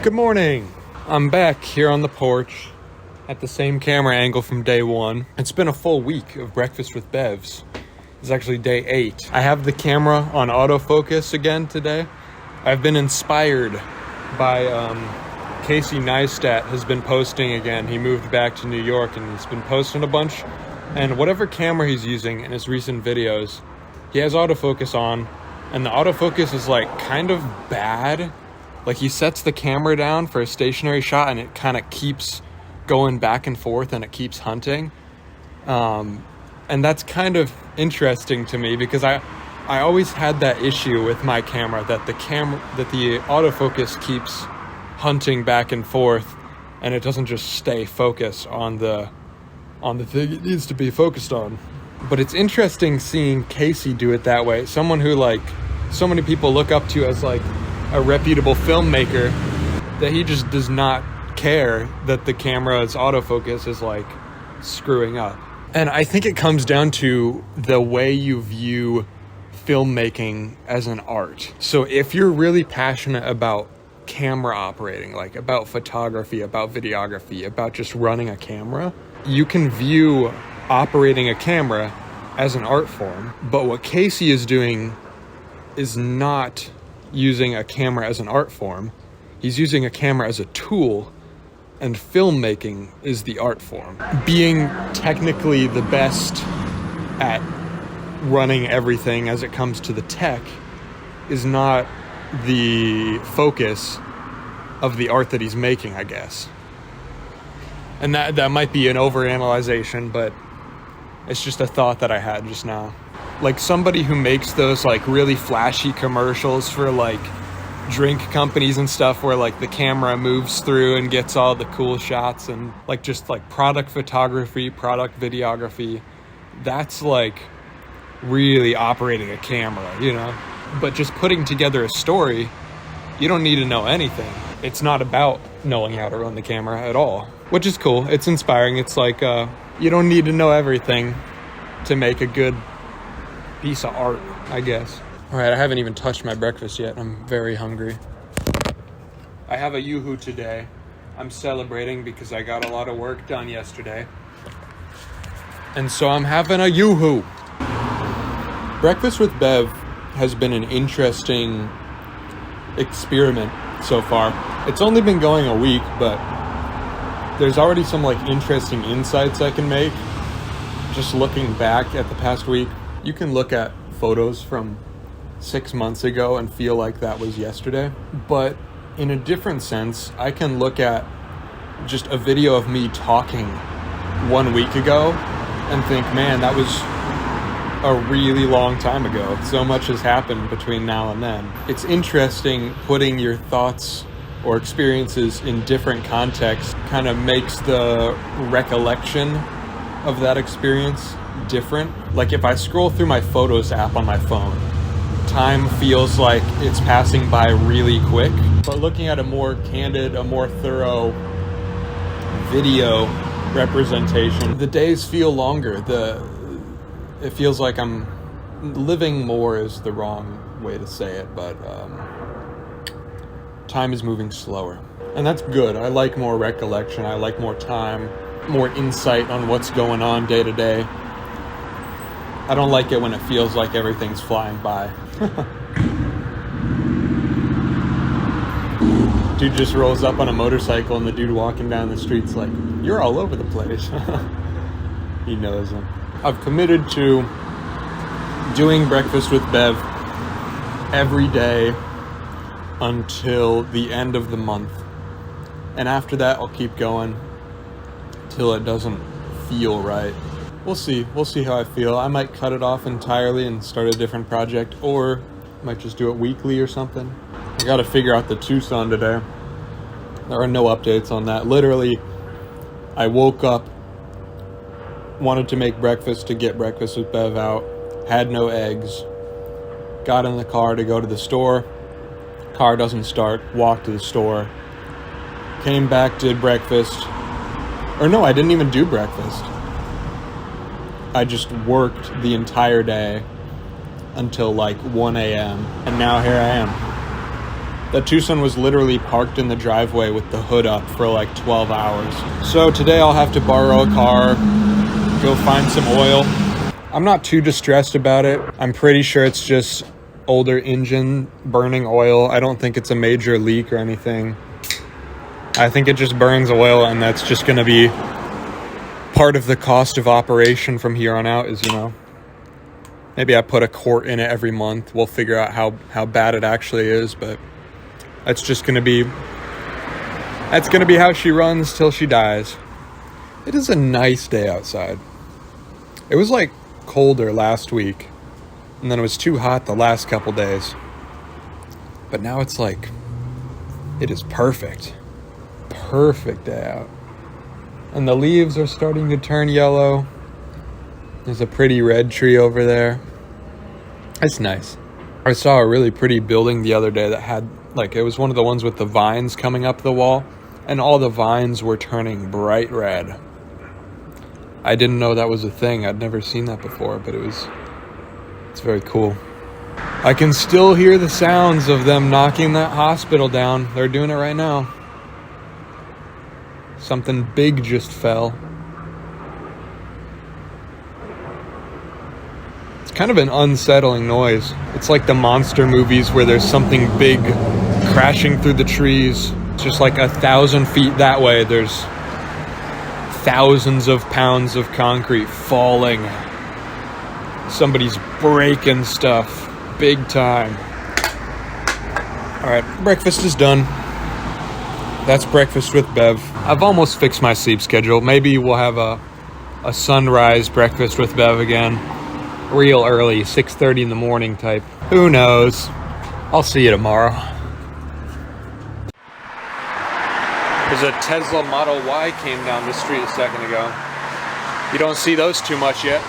Good morning. I'm back here on the porch at the same camera angle from day one. It's been a full week of Breakfast with Bevs. It's actually day 8. I have the camera on autofocus again today. I've been inspired by Casey Neistat has been posting again. He moved back to New York and he's been posting a bunch. And whatever camera he's using in his recent videos, he has autofocus on, and the autofocus is like kind of bad. Like he sets the camera down for a stationary shot and it kind of keeps going back and forth and it keeps hunting. And that's kind of interesting to me because I always had that issue with my camera that the autofocus keeps hunting back and forth and it doesn't just stay focused on the thing it needs to be focused on. But it's interesting seeing Casey do it that way. Someone who like so many people look up to as like a reputable filmmaker, that he just does not care that the camera's autofocus is like screwing up. And I think it comes down to the way you view filmmaking as an art. So if you're really passionate about camera operating, like about photography, about videography, about just running a camera, you can view operating a camera as an art form. But what Casey is doing is not using a camera as an art form. He's using a camera as a tool, and filmmaking is the art form. Being technically the best at running everything as it comes to the tech is not the focus of the art that he's making, I guess. And that might be an overanalyzation, but it's just a thought that I had just now. Like somebody who makes those like really flashy commercials for like drink companies and stuff where like the camera moves through and gets all the cool shots and like just like product photography, product videography, that's like really operating a camera, you know? But just putting together a story, you don't need to know anything. It's not about knowing how to run the camera at all, which is cool. It's inspiring. It's like you don't need to know everything to make a good piece of art, I guess. All right, I haven't even touched my breakfast yet. I'm very hungry. I have a Yoo-hoo today. I'm celebrating because I got a lot of work done yesterday. And so I'm having a Yoo-hoo. Breakfast with Bev has been an interesting experiment so far. It's only been going a week, but there's already some like interesting insights I can make just looking back at the past week. You can look at photos from 6 months ago and feel like that was yesterday. But in a different sense, I can look at just a video of me talking 1 week ago and think, man, that was a really long time ago. So much has happened between now and then. It's interesting putting your thoughts or experiences in different contexts kind of makes the recollection of that experience different. Like if I scroll through my Photos app on my phone, time feels like it's passing by really quick. But looking at a more candid, a more thorough video representation, the days feel longer. It feels like I'm living more is the wrong way to say it, but time is moving slower. And that's good. I like more recollection. I like more time, more insight on what's going on day to day. I don't like it when it feels like everything's flying by. Dude just rolls up on a motorcycle and the dude walking down the street's like, you're all over the place. He knows him. I've committed to doing Breakfast with Bev every day until the end of the month. And after that, I'll keep going till it doesn't feel right. We'll see how I feel. I might cut it off entirely and start a different project, or I might just do it weekly or something. I gotta figure out the Tucson today. There are no updates on that. Literally, I woke up, wanted to make breakfast to get Breakfast with Bev out, had no eggs, got in the car to go to the store, car doesn't start, walked to the store, came back, did breakfast, or no, I didn't even do breakfast. I just worked the entire day until like 1 a.m. and now here I am. That Tucson was literally parked in the driveway with the hood up for like 12 hours. So today I'll have to borrow a car, go find some oil. I'm not too distressed about it. I'm pretty sure it's just older engine burning oil. I don't think it's a major leak or anything. I think it just burns oil, and that's just going to be part of the cost of operation from here on out is, maybe I put a quart in it every month. We'll figure out how bad it actually is, but that's going to be how she runs till she dies. It is a nice day outside. It was like colder last week, and then it was too hot the last couple days. But now it's like, it is perfect. Perfect day out. And the leaves are starting to turn yellow. There's a pretty red tree over there. It's nice. I saw a really pretty building the other day that had, it was one of the ones with the vines coming up the wall, and all the vines were turning bright red. I didn't know that was a thing. I'd never seen that before, but it's very cool. I can still hear the sounds of them knocking that hospital down. They're doing it right now. Something big just fell. It's kind of an unsettling noise. It's like the monster movies where there's something big crashing through the trees. It's just like 1,000 feet that way. There's thousands of pounds of concrete falling. Somebody's breaking stuff big time. All right, breakfast is done. That's breakfast with Bev. I've almost fixed my sleep schedule. Maybe we'll have a sunrise breakfast with Bev again. Real early, 6:30 in the morning type. Who knows? I'll see you tomorrow. There's a Tesla Model Y came down the street a second ago. You don't see those too much yet.